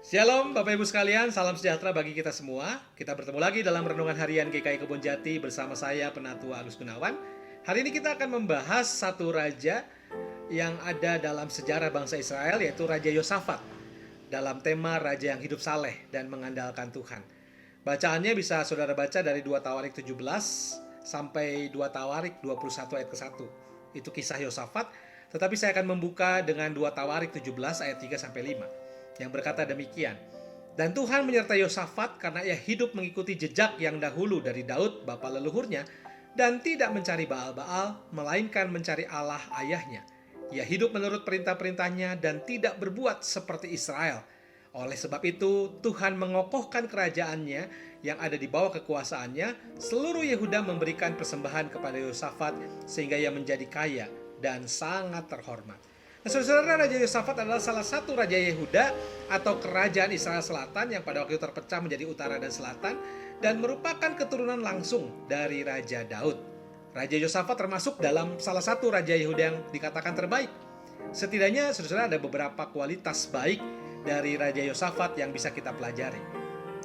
Shalom Bapak Ibu sekalian, salam sejahtera bagi kita semua. Kita bertemu lagi dalam Renungan Harian GKI Kebonjati bersama saya Penatua Agus Gunawan. Hari ini kita akan membahas satu raja yang ada dalam sejarah bangsa Israel, yaitu Raja Yosafat, dalam tema Raja yang hidup saleh dan mengandalkan Tuhan. Bacaannya bisa saudara baca dari 2 Tawarik 17 sampai 2 Tawarik 21 ayat ke-1. Itu kisah Yosafat, tetapi saya akan membuka dengan 2 Tawarik 17 ayat 3 sampai 5 yang berkata demikian. Dan Tuhan menyertai Yosafat karena ia hidup mengikuti jejak yang dahulu dari Daud bapa leluhurnya, dan tidak mencari Baal-Baal, melainkan mencari Allah ayahnya. Ia hidup menurut perintah-perintahnya dan tidak berbuat seperti Israel. Oleh sebab itu, Tuhan mengokohkan kerajaannya yang ada di bawah kekuasaannya. Seluruh Yehuda memberikan persembahan kepada Yosafat sehingga ia menjadi kaya dan sangat terhormat. Nah, saudara, Raja Yosafat adalah salah satu Raja Yehuda atau kerajaan Israel Selatan yang pada waktu itu terpecah menjadi utara dan selatan dan merupakan keturunan langsung dari Raja Daud. Raja Yosafat termasuk dalam salah satu Raja Yehuda yang dikatakan terbaik. Setidaknya saudara ada beberapa kualitas baik dari Raja Yosafat yang bisa kita pelajari.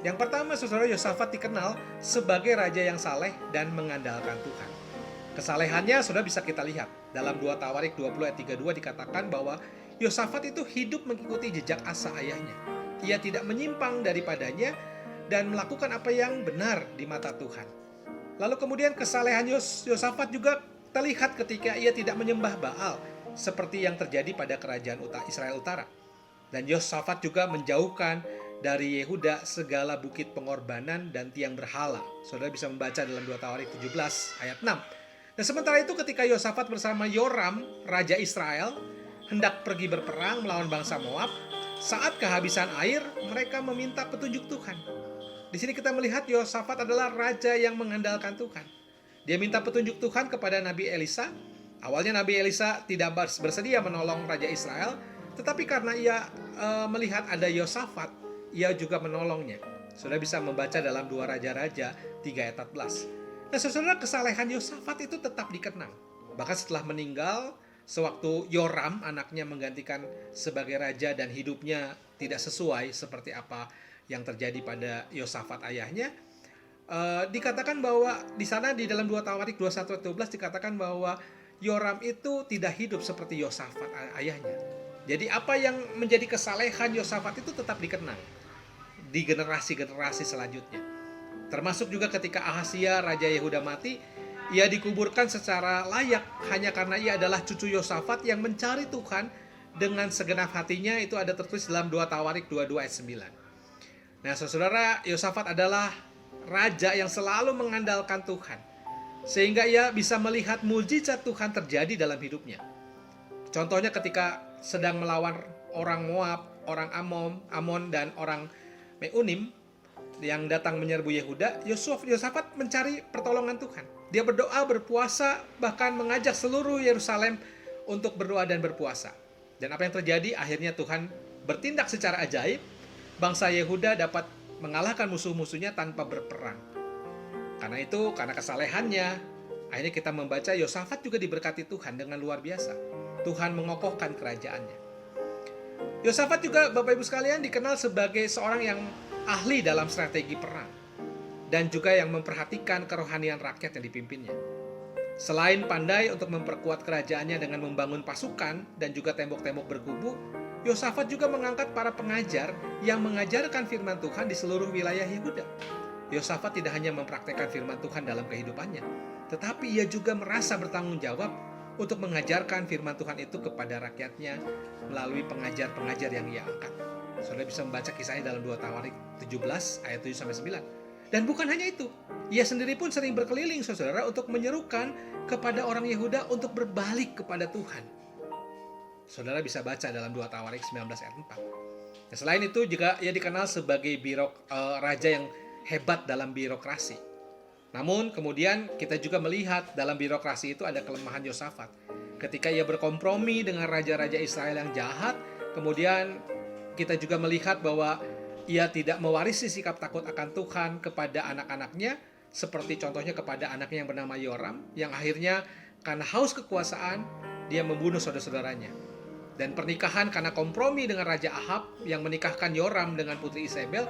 Yang pertama, saudara, Yosafat dikenal sebagai raja yang saleh dan mengandalkan Tuhan. Kesalehannya sudah bisa kita lihat. Dalam 2 Tawarik 20 ayat 32 dikatakan bahwa Yosafat itu hidup mengikuti jejak Asa ayahnya. Ia tidak menyimpang daripadanya dan melakukan apa yang benar di mata Tuhan. Lalu kemudian kesalehan Yosafat juga terlihat ketika ia tidak menyembah Baal seperti yang terjadi pada kerajaan Israel Utara. Dan Yosafat juga menjauhkan dari Yehuda segala bukit pengorbanan dan tiang berhala. Saudara bisa membaca dalam 2 Tawarik 17 ayat 6. Dan sementara itu ketika Yosafat bersama Yoram, Raja Israel, hendak pergi berperang melawan bangsa Moab, saat kehabisan air, mereka meminta petunjuk Tuhan. Di sini kita melihat Yosafat adalah raja yang mengandalkan Tuhan. Dia minta petunjuk Tuhan kepada Nabi Elisa. Awalnya Nabi Elisa tidak bersedia menolong Raja Israel, tetapi karena ia melihat ada Yosafat, ia juga menolongnya. Sudah bisa membaca dalam 2 Raja-Raja 3 ayat 14. Nah, saudara, kesalehan Yosafat itu tetap dikenang. Bahkan setelah meninggal, sewaktu Yoram anaknya menggantikan sebagai raja dan hidupnya tidak sesuai seperti apa yang terjadi pada Yosafat ayahnya, dikatakan bahwa di sana di dalam 2 Tawarik 21-12 dikatakan bahwa Yoram itu tidak hidup seperti Yosafat ayahnya. Jadi apa yang menjadi kesalehan Yosafat itu tetap dikenang di generasi-generasi selanjutnya. Termasuk juga ketika Ahazia Raja Yehuda mati, ia dikuburkan secara layak hanya karena ia adalah cucu Yosafat yang mencari Tuhan dengan segenap hatinya. Itu ada tertulis dalam 2 Tawarik 22 ayat 9. Nah, saudara, Yosafat adalah raja yang selalu mengandalkan Tuhan, sehingga ia bisa melihat mujizat Tuhan terjadi dalam hidupnya. Contohnya ketika sedang melawan orang Moab, orang Amon dan orang Meunim yang datang menyerbu Yehuda, Yosafat mencari pertolongan Tuhan. Dia berdoa, berpuasa, bahkan mengajak seluruh Yerusalem untuk berdoa dan berpuasa. Dan apa yang terjadi? Akhirnya Tuhan bertindak secara ajaib. Bangsa Yehuda dapat mengalahkan musuh-musuhnya tanpa berperang. Karena itu, karena kesalehannya, akhirnya kita membaca Yosafat juga diberkati Tuhan dengan luar biasa. Tuhan mengokohkan kerajaannya. Yosafat juga, Bapak Ibu sekalian, dikenal sebagai seorang yang ahli dalam strategi perang dan juga yang memperhatikan kerohanian rakyat yang dipimpinnya. Selain pandai untuk memperkuat kerajaannya dengan membangun pasukan dan juga tembok-tembok berkubu, Yosafat juga mengangkat para pengajar yang mengajarkan firman Tuhan di seluruh wilayah Yehuda. Yosafat tidak hanya mempraktekkan firman Tuhan dalam kehidupannya, tetapi ia juga merasa bertanggung jawab untuk mengajarkan firman Tuhan itu kepada rakyatnya melalui pengajar-pengajar yang ia angkat. Saudara bisa membaca kisahnya dalam 2 Tawarik 17 ayat 7-9. Dan bukan hanya itu, ia sendiri pun sering berkeliling, saudara, untuk menyerukan kepada orang Yehuda untuk berbalik kepada Tuhan. Saudara bisa baca dalam 2 Tawarik 19 ayat 4. Nah, selain itu juga ia dikenal sebagai raja yang hebat dalam birokrasi. Namun kemudian kita juga melihat dalam birokrasi itu ada kelemahan Yosafat. Ketika ia berkompromi dengan raja-raja Israel yang jahat, kemudian kita juga melihat bahwa ia tidak mewarisi sikap takut akan Tuhan kepada anak-anaknya, seperti contohnya kepada anaknya yang bernama Yoram, yang akhirnya karena haus kekuasaan, dia membunuh saudara-saudaranya. Dan pernikahan karena kompromi dengan Raja Ahab yang menikahkan Yoram dengan putri Isabel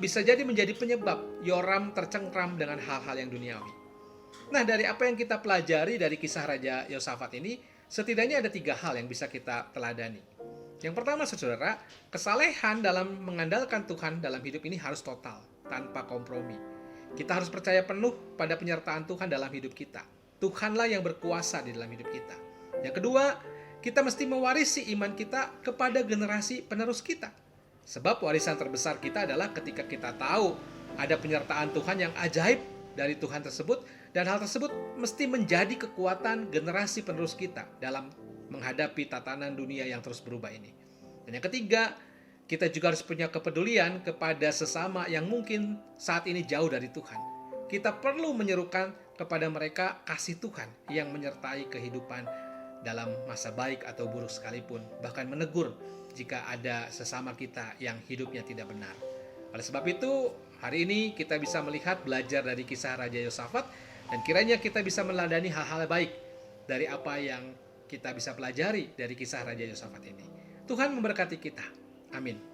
bisa jadi menjadi penyebab Yoram tercengkram dengan hal-hal yang duniawi. Nah, dari apa yang kita pelajari dari kisah Raja Yosafat ini, setidaknya ada 3 hal yang bisa kita teladani. Yang pertama, saudara, kesalehan dalam mengandalkan Tuhan dalam hidup ini harus total, tanpa kompromi. Kita harus percaya penuh pada penyertaan Tuhan dalam hidup kita. Tuhanlah yang berkuasa di dalam hidup kita. Yang kedua, kita mesti mewarisi iman kita kepada generasi penerus kita. Sebab warisan terbesar kita adalah ketika kita tahu ada penyertaan Tuhan yang ajaib dari Tuhan tersebut, dan hal tersebut mesti menjadi kekuatan generasi penerus kita dalam menghadapi tatanan dunia yang terus berubah ini. Dan yang ketiga, kita juga harus punya kepedulian kepada sesama yang mungkin saat ini jauh dari Tuhan. Kita perlu menyerukan kepada mereka kasih Tuhan yang menyertai kehidupan dalam masa baik atau buruk sekalipun, bahkan menegur jika ada sesama kita yang hidupnya tidak benar. Oleh sebab itu, hari ini kita bisa melihat, belajar dari kisah Raja Yosafat, dan kiranya kita bisa meneladani hal-hal baik dari apa yang kita bisa pelajari dari kisah Raja Yosafat ini. Tuhan memberkati kita. Amin.